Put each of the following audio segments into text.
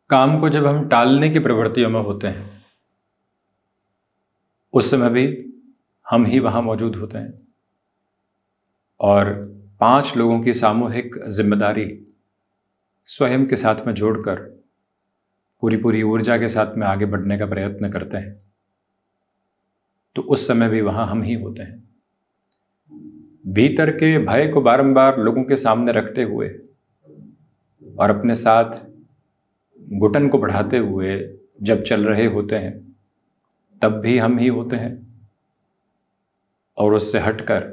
काम को जब हम टालने की प्रवृत्तियों में होते हैं, उस समय भी हम ही वहां मौजूद होते हैं और 5 लोगों की सामूहिक जिम्मेदारी स्वयं के साथ में जोड़कर पूरी पूरी ऊर्जा के साथ में आगे बढ़ने का प्रयत्न करते हैं, तो उस समय भी वहां हम ही होते हैं। भीतर के भय को बारंबार लोगों के सामने रखते हुए और अपने साथ घुटन को बढ़ाते हुए जब चल रहे होते हैं, तब भी हम ही होते हैं। और उससे हटकर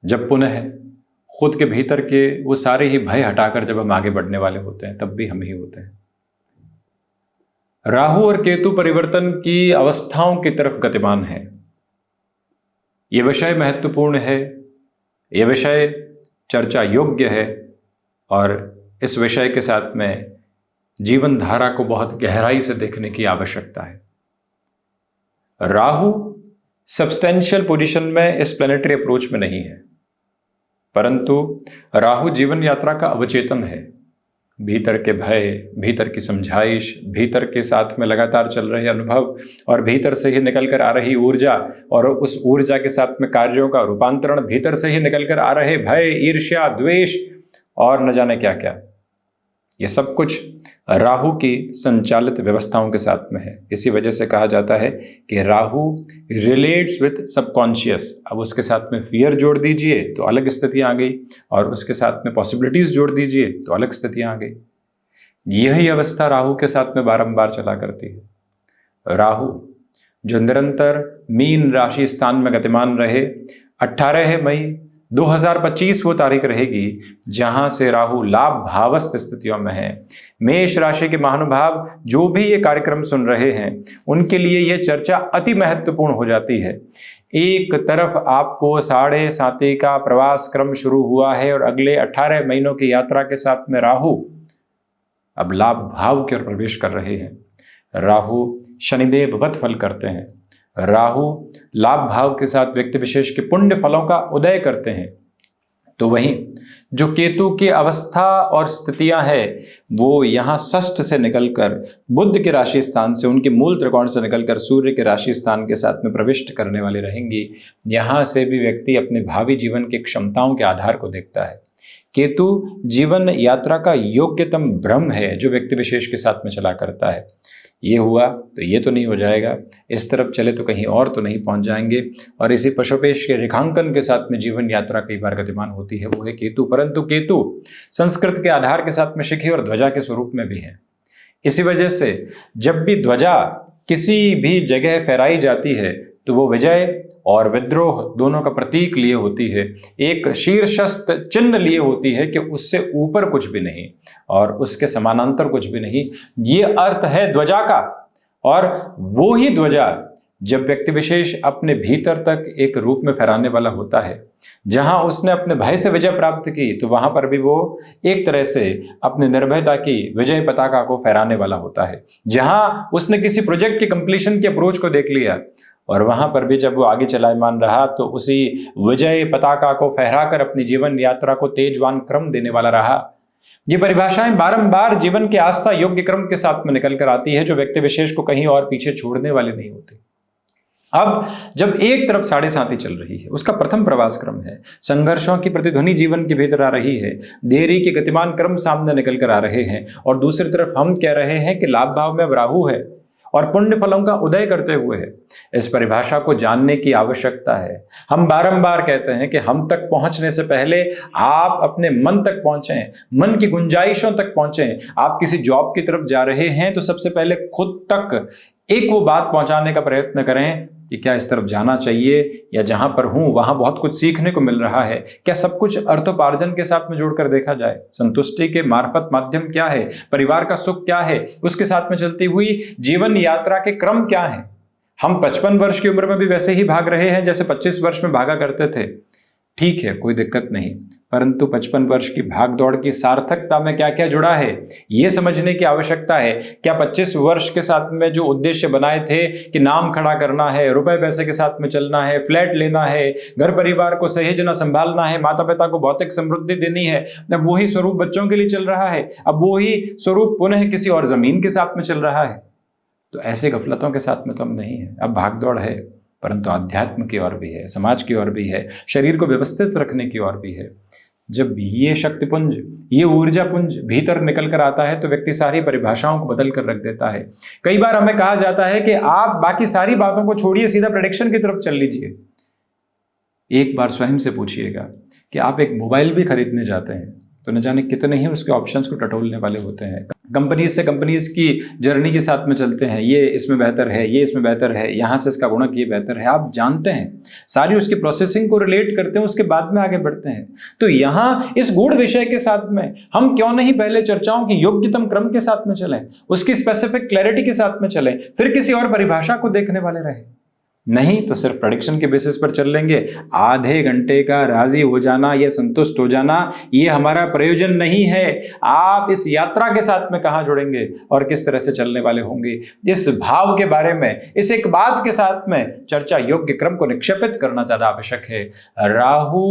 जब पुनः खुद के भीतर के वो सारे ही भय हटाकर जब हम आगे बढ़ने वाले होते हैं, तब भी हम ही होते हैं। राहु और केतु परिवर्तन की अवस्थाओं की तरफ गतिमान है। यह विषय महत्वपूर्ण है, यह विषय चर्चा योग्य है और इस विषय के साथ में जीवन धारा को बहुत गहराई से देखने की आवश्यकता है। राहु सब्सटेंशियल पोजीशन में इस प्लैनेटरी अप्रोच में नहीं है, परंतु राहु जीवन यात्रा का अवचेतन है। भीतर के भय, भीतर की समझाइश, भीतर के साथ में लगातार चल रहे अनुभव और भीतर से ही निकल कर आ रही ऊर्जा और उस ऊर्जा के साथ में कार्यों का रूपांतरण, भीतर से ही निकल कर आ रहे भय, ईर्ष्या, द्वेष और न जाने क्या क्या, ये सब कुछ राहु की संचालित व्यवस्थाओं के साथ में है। इसी वजह से कहा जाता है कि राहु रिलेट्स विथ सबकॉन्शियस। अब उसके साथ में फियर जोड़ दीजिए तो अलग स्थितियां आ गई, और उसके साथ में पॉसिबिलिटीज जोड़ दीजिए तो अलग स्थितियां आ गई। यही अवस्था राहु के साथ में बारंबार चला करती है। राहु जो निरंतर मीन राशि स्थान में गतिमान रहे, 18 मई 2025 वो तारीख रहेगी जहां से राहु लाभ भावस्थ स्थितियों में है। मेष राशि के महानुभाव जो भी ये कार्यक्रम सुन रहे हैं, उनके लिए ये चर्चा अति महत्वपूर्ण हो जाती है। एक तरफ आपको 7.5 का प्रवास क्रम शुरू हुआ है और अगले 18 महीनों की यात्रा के साथ में राहु अब लाभ भाव की ओर प्रवेश कर रहे हैं। राहु शनिदेव वत फल करते हैं। राहु लाभ भाव के साथ व्यक्ति विशेष के पुण्य फलों का उदय करते हैं। तो वहीं जो केतु की अवस्था और स्थितियां हैं, वो यहाँ षष्ठ से निकलकर बुध के राशि स्थान से, उनके मूल त्रिकोण से निकलकर सूर्य के राशि स्थान के साथ में प्रविष्ट करने वाले रहेंगी। यहाँ से भी व्यक्ति अपने भावी जीवन की क्षमताओं के आधार को देखता है। केतु जीवन यात्रा का योग्यतम ब्रह्म है जो व्यक्ति विशेष के साथ में चला करता है। ये हुआ तो ये तो नहीं हो जाएगा, इस तरफ चले तो कहीं और तो नहीं पहुंच जाएंगे। और इसी पशुपेश के रेखांकन के साथ में जीवन यात्रा कई बार गतिमान होती है, वो है केतु। परंतु केतु संस्कृत के आधार के साथ में शिखी और ध्वजा के स्वरूप में भी है। इसी वजह से जब भी ध्वजा किसी भी जगह फहराई जाती है तो वो विजय और विद्रोह दोनों का प्रतीक लिए होती है। एक शीर्षस्थ चिन्ह लिए होती है कि उससे ऊपर कुछ भी नहीं और उसके समानांतर कुछ भी नहीं। ये अर्थ है ध्वजा का। और वो ही ध्वजा जब व्यक्ति विशेष अपने भीतर तक एक रूप में फहराने वाला होता है, जहां उसने अपने भय से विजय प्राप्त की, तो वहां पर भी वो एक तरह से अपने निर्भयता की विजय पताका को फहराने वाला होता है। जहां उसने किसी प्रोजेक्ट की कंप्लीशन की अप्रोच को देख लिया और वहां पर भी जब वो आगे चलायमान रहा, तो उसी विजय पताका को फहराकर अपनी जीवन यात्रा को तेजवान क्रम देने वाला रहा। ये परिभाषाएं बारंबार जीवन के आस्था योग्य क्रम के साथ में निकल कर आती है, जो व्यक्ति विशेष को कहीं और पीछे छोड़ने वाले नहीं होते। अब जब एक तरफ 7.5 चल रही है, उसका प्रथम प्रवास क्रम है, संघर्षों की प्रतिध्वनि जीवन के भीतर आ रही है, देरी के गतिमान क्रम सामने निकल कर आ रहे हैं, और दूसरी तरफ हम कह रहे हैं कि लाभ भाव में अब राहु है और पुण्य फलों का उदय करते हुए है। इस परिभाषा को जानने की आवश्यकता है। हम बारंबार कहते हैं कि हम तक पहुंचने से पहले आप अपने मन तक पहुंचें, मन की गुंजाइशों तक पहुंचें। आप किसी जॉब की तरफ जा रहे हैं तो सबसे पहले खुद तक एक वो बात पहुंचाने का प्रयत्न करें कि क्या इस तरफ जाना चाहिए, या जहां पर हूं वहां बहुत कुछ सीखने को मिल रहा है, क्या सब कुछ अर्थोपार्जन के साथ में जोड़कर देखा जाए। संतुष्टि के मार्फत माध्यम क्या है, परिवार का सुख क्या है, उसके साथ में चलती हुई जीवन यात्रा के क्रम क्या है। हम 55 वर्ष की उम्र में भी वैसे ही भाग रहे हैं जैसे 25 वर्ष में भागा करते थे। ठीक है, कोई दिक्कत नहीं, परंतु 55 वर्ष की भाग दौड़ की सार्थकता में क्या क्या जुड़ा है ये समझने की आवश्यकता है। क्या 25 वर्ष के साथ में जो उद्देश्य बनाए थे कि नाम खड़ा करना है, रुपए पैसे के साथ में चलना है, फ्लैट लेना है, घर परिवार को सहेजना संभालना है, माता पिता को भौतिक समृद्धि देनी है, अब वही स्वरूप बच्चों के लिए चल रहा है, अब वही स्वरूप पुनः किसी और जमीन के साथ में चल रहा है। तो ऐसे गफलतों के साथ में तो हम नहीं है। अब भाग दौड़ है, परंतु अध्यात्म की ओर भी है, समाज की ओर भी है, शरीर को व्यवस्थित रखने की ओर भी है। जब ये शक्तिपुंज, ये ऊर्जा पुंज भीतर निकल कर आता है तो व्यक्ति सारी परिभाषाओं को बदल कर रख देता है। कई बार हमें कहा जाता है कि आप बाकी सारी बातों को छोड़िए, सीधा प्रेडिक्शन की तरफ चल लीजिए। एक बार स्वयं से पूछिएगा कि आप एक मोबाइल भी खरीदने जाते हैं तो न जाने कितने ही उसके ऑप्शंस को टटोलने वाले होते हैं। कंपनीज से कंपनीज की जर्नी के साथ में चलते हैं, ये इसमें बेहतर है, ये इसमें बेहतर है, यहाँ से इसका गुणक ये बेहतर है, आप जानते हैं, सारी उसकी प्रोसेसिंग को रिलेट करते हैं, उसके बाद में आगे बढ़ते हैं। तो यहाँ इस गूढ़ विषय के साथ में हम क्यों नहीं पहले चर्चाओं की योग्यतम क्रम के साथ में चलें, उसकी स्पेसिफिक क्लैरिटी के साथ में चलें, फिर किसी और परिभाषा को देखने वाले रहे। नहीं तो सिर्फ प्रेडिक्शन के बेसिस पर चल लेंगे। आधे घंटे का राजी हो जाना या संतुष्ट हो जाना ये हमारा प्रयोजन नहीं है। आप इस यात्रा के साथ में कहां जुड़ेंगे और किस तरह से चलने वाले होंगे, इस भाव के बारे में, इस एक बात के साथ में चर्चा योग्य क्रम को निक्षेपित करना ज्यादा आवश्यक है। राहु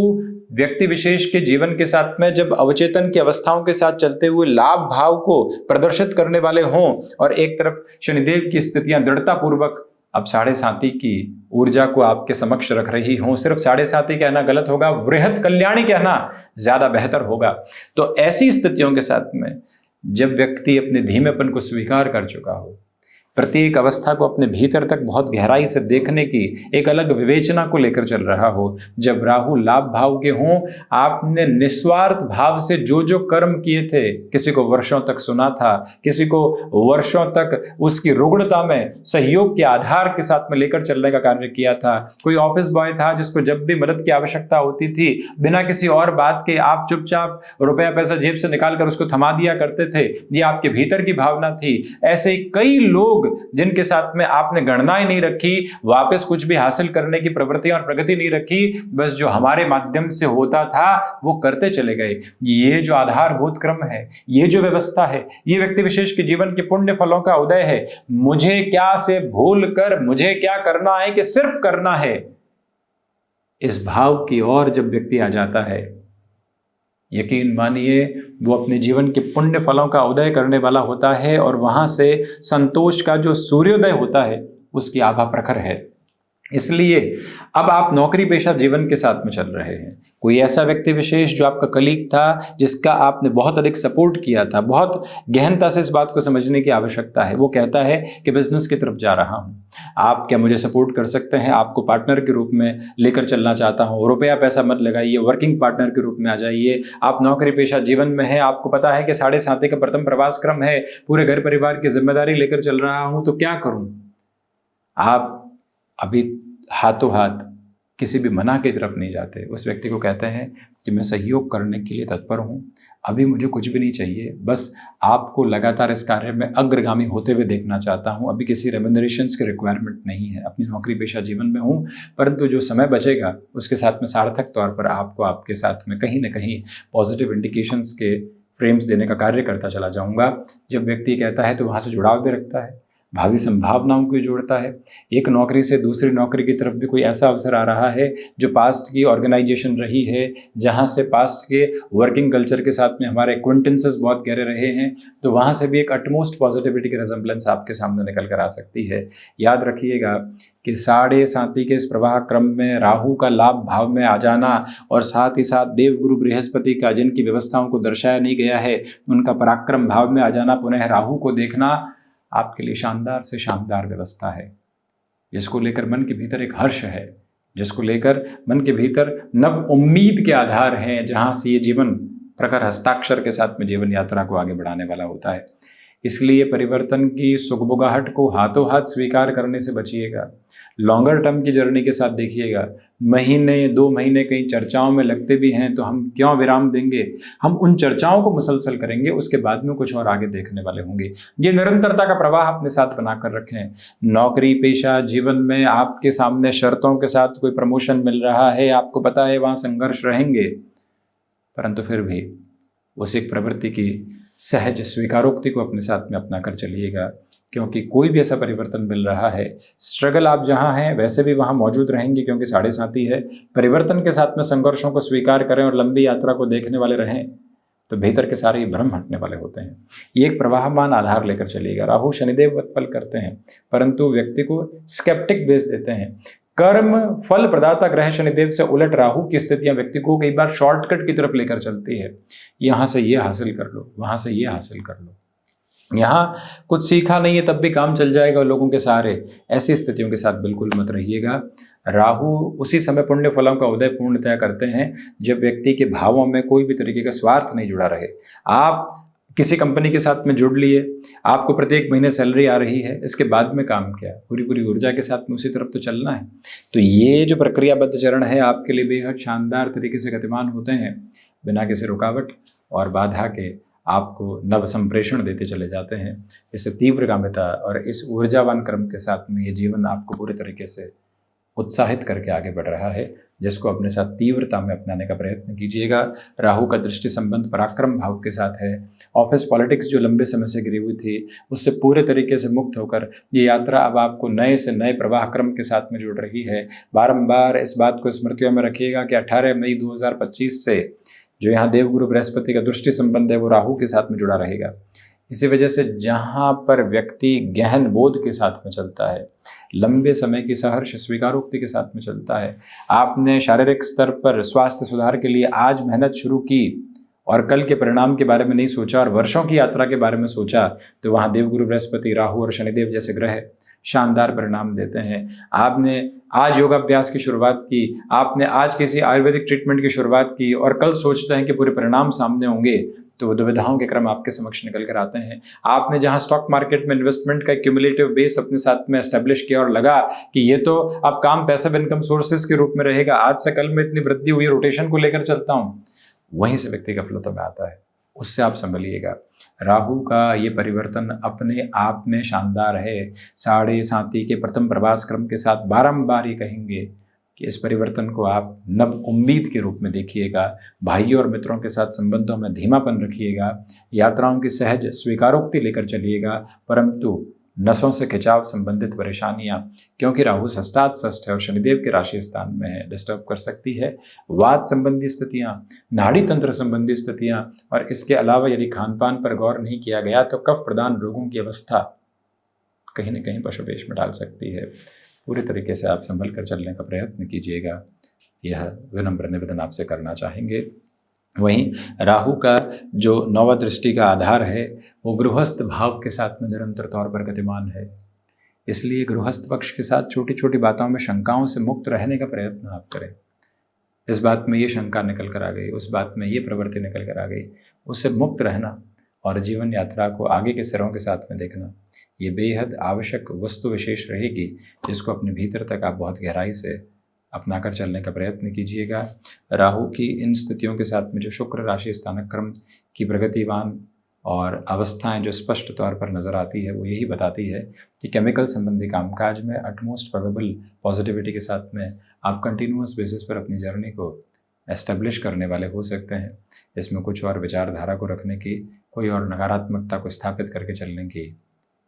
व्यक्ति विशेष के जीवन के साथ में जब अवचेतन की अवस्थाओं के साथ चलते हुए लाभ भाव को प्रदर्शित करने वाले हों और एक तरफ शनिदेव की स्थितियां दृढ़ता पूर्वक अब 7.5 की ऊर्जा को आपके समक्ष रख रही हों, सिर्फ 7.5 कहना गलत होगा, वृहत कल्याणी कहना ज्यादा बेहतर होगा। तो ऐसी स्थितियों के साथ में जब व्यक्ति अपने धीमेपन को स्वीकार कर चुका हो, प्रत्येक अवस्था को अपने भीतर तक बहुत गहराई से देखने की एक अलग विवेचना को लेकर चल रहा हो, जब राहु लाभ भाव के हों, आपने निस्वार्थ भाव से जो जो कर्म किए थे, किसी को वर्षों तक सुना था, किसी को वर्षों तक उसकी रुग्णता में सहयोग के आधार के साथ में लेकर चलने का कार्य किया था, कोई ऑफिस बॉय था जिसको जब भी मदद की आवश्यकता होती थी बिना किसी और बात के आप चुपचाप रुपया पैसा जेब से निकाल कर उसको थमा दिया करते थे, ये आपके भीतर की भावना थी। ऐसे कई लोग जिनके साथ में आपने गणनाएं नहीं रखी, वापस कुछ भी हासिल करने की प्रवृत्ति और प्रगति नहीं रखी, बस जो हमारे माध्यम से होता था वो करते चले गए। ये जो आधारभूत क्रम है, ये जो व्यवस्था है, ये व्यक्ति विशेष के जीवन के पुण्य फलों का उदय है। मुझे क्या से भूल कर मुझे क्या करना है कि सिर्फ करना है, इस भाव की ओर जब व्यक्ति आ जाता है, यकीन मानिए वो अपने जीवन के पुण्य फलों का उदय करने वाला होता है और वहां से संतोष का जो सूर्योदय होता है उसकी आभा प्रखर है। इसलिए अब आप नौकरी पेशा जीवन के साथ में चल रहे हैं, कोई ऐसा व्यक्ति विशेष जो आपका कलीग था, जिसका आपने बहुत अधिक सपोर्ट किया था, बहुत गहनता से इस बात को समझने की आवश्यकता है। वो कहता है कि बिजनेस की तरफ जा रहा हूँ, आप क्या मुझे सपोर्ट कर सकते हैं, आपको पार्टनर के रूप में लेकर चलना चाहता हूँ, रुपया पैसा मत लगाइए, वर्किंग पार्टनर के रूप में आ जाइए। आप नौकरी पेशा जीवन में हैं, आपको पता है कि 7.5 का प्रथम प्रवास क्रम है, पूरे घर परिवार की जिम्मेदारी लेकर चल रहा हूँ, तो क्या करूँ। आप अभी हाथों हाथ किसी भी मना की तरफ नहीं जाते, उस व्यक्ति को कहते हैं कि मैं सहयोग करने के लिए तत्पर हूँ, अभी मुझे कुछ भी नहीं चाहिए, बस आपको लगातार इस कार्य में अग्रगामी होते हुए देखना चाहता हूँ, अभी किसी रेम्यूनरेशंस की रिक्वायरमेंट नहीं है, अपनी नौकरी पेशा जीवन में हूँ, परंतु जो समय बचेगा उसके साथ में सार्थक तौर पर आपको आपके साथ में कहीं ना कहीं पॉजिटिव इंडिकेशंस के फ्रेम्स देने का कार्य करता चला जाऊँगा। जब व्यक्ति कहता है तो वहाँ से जुड़ाव भी रखता है, भावी संभावनाओं को जोड़ता है। एक नौकरी से दूसरी नौकरी की तरफ भी कोई ऐसा अवसर आ रहा है जो पास्ट की ऑर्गेनाइजेशन रही है, जहां से पास्ट के वर्किंग कल्चर के साथ में हमारे एक्वेंटेंसेस बहुत गहरे रहे हैं, तो वहां से भी एक अटमोस्ट पॉजिटिविटी की रिजेम्बलेंस आपके सामने निकल कर आ सकती है। याद रखिएगा कि 7.5 के इस प्रवाह क्रम में राहु का लाभ भाव में आ जाना और साथ ही साथ देवगुरु बृहस्पति का, जिनकी व्यवस्थाओं को दर्शाया नहीं गया है, उनका पराक्रम भाव में आ जाना, पुनः राहु को देखना आपके लिए शानदार से शानदार व्यवस्था है, जिसको लेकर मन के भीतर एक हर्ष है, जिसको लेकर मन के भीतर नव उम्मीद के आधार हैं, जहां से ये जीवन प्रखर हस्ताक्षर के साथ में जीवन यात्रा को आगे बढ़ाने वाला होता है। इसलिए परिवर्तन की सुगबुगाहट को हाथों हाथ स्वीकार करने से बचिएगा। लॉन्गर टर्म की जर्नी के साथ देखिएगा। महीने 2 महीने कहीं चर्चाओं में लगते भी हैं तो हम क्यों विराम देंगे, हम उन चर्चाओं को मुसलसल करेंगे, उसके बाद में कुछ और आगे देखने वाले होंगे। ये निरंतरता का प्रवाह अपने साथ बनाकर रखें। नौकरी पेशा जीवन में आपके सामने शर्तों के साथ कोई प्रमोशन मिल रहा है, आपको पता है वहाँ संघर्ष रहेंगे, परंतु फिर भी उस एक प्रवृत्ति की सहज स्वीकारोक्ति को अपने साथ में अपना कर चलिएगा, क्योंकि कोई भी ऐसा परिवर्तन मिल रहा है, स्ट्रगल आप जहाँ हैं वैसे भी वहाँ मौजूद रहेंगे, क्योंकि 7.5 है। परिवर्तन के साथ में संघर्षों को स्वीकार करें और लंबी यात्रा को देखने वाले रहें तो भीतर के सारे भ्रम हटने वाले होते हैं। ये एक प्रवाहमान आधार लेकर चलिएगा। राहु शनिदेव वत्पल करते हैं, परंतु व्यक्ति को स्केप्टिक बेस देते हैं। कर्म फल प्रदाता ग्रह शनिदेव से उलट राहु की स्थितियां व्यक्ति को कई बार शॉर्टकट की तरफ लेकर चलती है। यहां से ये हासिल कर लो, वहां से ये हासिल कर लो, यहाँ कुछ सीखा नहीं है तब भी काम चल जाएगा लोगों के सहारे, ऐसी स्थितियों के साथ बिल्कुल मत रहिएगा। राहु उसी समय पुण्य फलों का उदय पूर्णतया करते हैं जब व्यक्ति के भावों में कोई भी तरीके का स्वार्थ नहीं जुड़ा रहे। आप किसी कंपनी के साथ में जुड़ लिए, आपको प्रत्येक महीने सैलरी आ रही है, इसके बाद में काम क्या, पूरी ऊर्जा के साथ में उसी तरफ तो चलना है। तो ये जो प्रक्रियाबद्ध चरण है आपके लिए बेहद शानदार तरीके से गतिमान होते हैं, बिना किसी रुकावट और बाधा के आपको नव संप्रेषण देते चले जाते हैं। इस तीव्रगामिता और इस ऊर्जावान क्रम के साथ में ये जीवन आपको पूरे तरीके से उत्साहित करके आगे बढ़ रहा है, जिसको अपने साथ तीव्रता में अपनाने का प्रयत्न कीजिएगा। राहु का दृष्टि संबंध पराक्रम भाव के साथ है। ऑफिस पॉलिटिक्स जो लंबे समय से गिरी हुई थी उससे पूरे तरीके से मुक्त होकर ये यात्रा अब आपको नए से नए प्रवाह क्रम के साथ में जुड़ रही है। बारंबार इस बात को स्मृतियों में रखिएगा कि 18 मई 2025 से जो यहाँ देवगुरु बृहस्पति का दृष्टि संबंध है वो राहु के साथ में जुड़ा रहेगा। इसी वजह से जहाँ पर व्यक्ति गहन बोध के साथ में चलता है, लंबे समय की सहर्ष स्वीकारोक्ति के साथ में चलता है, आपने शारीरिक स्तर पर स्वास्थ्य सुधार के लिए आज मेहनत शुरू की और कल के परिणाम के बारे में नहीं सोचा और वर्षों की यात्रा के बारे में सोचा, तो वहाँ देवगुरु बृहस्पति, राहु और शनिदेव जैसे ग्रह शानदार परिणाम देते हैं। आपने आज योगाभ्यास की शुरुआत की, आपने आज किसी आयुर्वेदिक ट्रीटमेंट की शुरुआत की और कल सोचते हैं कि पूरे परिणाम सामने होंगे, तो दुविधाओं के क्रम आपके समक्ष निकल कर आते हैं। आपने जहां स्टॉक मार्केट में इन्वेस्टमेंट का क्यूमुलेटिव बेस अपने साथ में एस्टेब्लिश किया और लगा कि ये तो अब काम पैसिव इनकम सोर्सेज के रूप में रहेगा, आज से कल में इतनी वृद्धि हुई, रोटेशन को लेकर चलता हूँ, वहीं से व्यक्ति गफलतों में आता है। उससे आप संभलिएगा। राहु का ये परिवर्तन अपने आप में शानदार है। 7.5 के प्रथम प्रवास क्रम के साथ बारंबार ये कहेंगे कि इस परिवर्तन को आप नव उम्मीद के रूप में देखिएगा। भाइयों और मित्रों के साथ संबंधों में धीमापन रखिएगा, यात्राओं की सहज स्वीकारोक्ति लेकर चलिएगा, परंतु नसों से खिंचाव संबंधित परेशानियां, क्योंकि राहु षष्ठात षष्ठ है और शनिदेव के राशि स्थान में है, डिस्टर्ब कर सकती है। वात संबंधी स्थितियां, नाड़ी तंत्र संबंधी स्थितियां, और इसके अलावा यदि खान पान पर गौर नहीं किया गया तो कफ प्रदान रोगों की अवस्था कहीं न कहीं पशुपेश में डाल सकती है। पूरे तरीके से आप संभल कर चलने का प्रयत्न कीजिएगा, यह विनम्र निवेदन आपसे करना चाहेंगे। वहीं राहु का जो नौवा दृष्टि का आधार है वो गृहस्थ भाव के साथ में निरंतर तौर पर गतिमान है, इसलिए गृहस्थ पक्ष के साथ छोटी छोटी बातों में शंकाओं से मुक्त रहने का प्रयत्न आप करें। इस बात में ये शंका निकल कर आ गई, उस बात में ये प्रवृत्ति निकल कर आ गई, उससे मुक्त रहना और जीवन यात्रा को आगे के सिरों के साथ में देखना, ये बेहद आवश्यक वस्तु विशेष रहेगी, जिसको अपने भीतर तक आप बहुत गहराई से अपनाकर चलने का प्रयत्न कीजिएगा। राहु की इन स्थितियों के साथ में जो शुक्र राशि स्थानक क्रम की प्रगतिवान और अवस्थाएं जो स्पष्ट तौर पर नज़र आती है वो यही बताती है कि केमिकल संबंधी कामकाज में अटमोस्ट प्रोबेबल पॉजिटिविटी के साथ में आप कंटिन्यूअस बेसिस पर अपनी जर्नी को एस्टेब्लिश करने वाले हो सकते हैं। इसमें कुछ और विचारधारा को रखने की, कोई और नकारात्मकता को स्थापित करके चलने की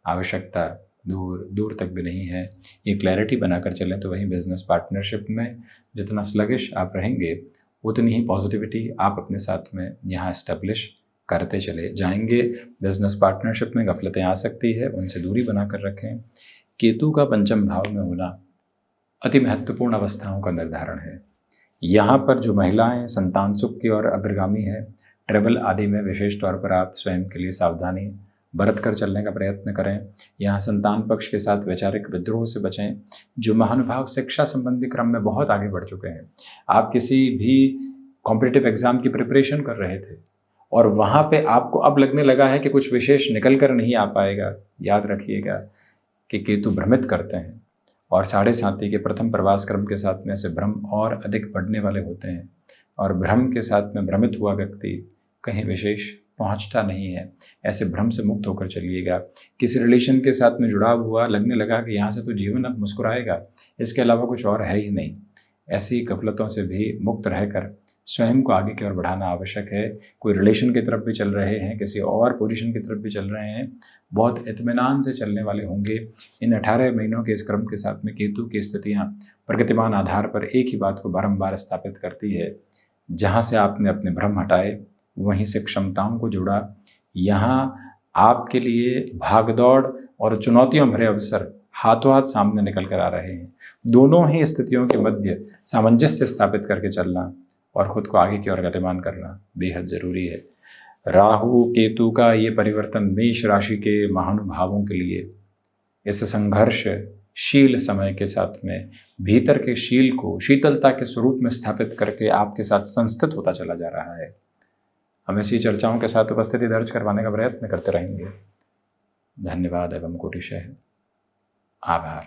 आवश्यकता दूर दूर तक भी नहीं है। ये क्लैरिटी बनाकर चलें तो वहीं बिजनेस पार्टनरशिप में जितना स्लगिश आप रहेंगे उतनी ही पॉजिटिविटी आप अपने साथ में यहाँ एस्टेब्लिश करते चले जाएंगे। बिजनेस पार्टनरशिप में गफलतें आ सकती है, उनसे दूरी बनाकर रखें। केतु का पंचम भाव में होना अति महत्वपूर्ण अवस्थाओं का निर्धारण है। यहाँ पर जो महिलाएं संतान सुख की ओर अग्रगामी है, ट्रेवल आदि में विशेष तौर पर आप स्वयं के लिए सावधानी बरत कर चलने का प्रयत्न करें। यहाँ संतान पक्ष के साथ वैचारिक विद्रोह से बचें। जो महानुभाव शिक्षा संबंधी क्रम में बहुत आगे बढ़ चुके हैं, आप किसी भी कॉम्पिटिटिव एग्जाम की प्रिपरेशन कर रहे थे और वहाँ पे आपको अब लगने लगा है कि कुछ विशेष निकल कर नहीं आ पाएगा, याद रखिएगा कि केतु भ्रमित करते हैं और 7.5 के प्रथम प्रवास क्रम के साथ में ऐसे भ्रम और अधिक बढ़ने वाले होते हैं और भ्रम के साथ में भ्रमित हुआ व्यक्ति कहीं विशेष पहुंचता नहीं है। ऐसे भ्रम से मुक्त होकर चलिएगा। किसी रिलेशन के साथ में जुड़ाव हुआ, लगने लगा कि यहाँ से तो जीवन अब मुस्कुराएगा, इसके अलावा कुछ और है ही नहीं। ऐसी गफलतों से भी मुक्त रहकर स्वयं को आगे की ओर बढ़ाना आवश्यक है। कोई रिलेशन की तरफ भी चल रहे हैं, किसी और पोजीशन की तरफ भी चल रहे हैं, बहुत इत्मीनान से चलने वाले होंगे। इन 18 महीनों के इस क्रम के साथ में केतु की स्थितियाँ प्रगतिमान आधार पर एक ही बात को बारंबार स्थापित करती है, जहाँ से आपने अपने भ्रम हटाए वहीं से क्षमताओं को जोड़ा। यहाँ आपके लिए भागदौड़ और चुनौतियों भरे अवसर हाथों हाथ सामने निकल कर आ रहे हैं। दोनों ही स्थितियों के मध्य सामंजस्य स्थापित करके चलना और खुद को आगे की ओर गतिमान करना बेहद ज़रूरी है। राहु केतु का ये परिवर्तन मेष राशि के महानुभावों के लिए इस संघर्षशील समय के साथ में भीतर के शील को शीतलता के स्वरूप में स्थापित करके आपके साथ संस्थित होता चला जा रहा है। हम ऐसी चर्चाओं के साथ उपस्थिति दर्ज करवाने का प्रयत्न करते रहेंगे। धन्यवाद एवं कोटिशः आभार।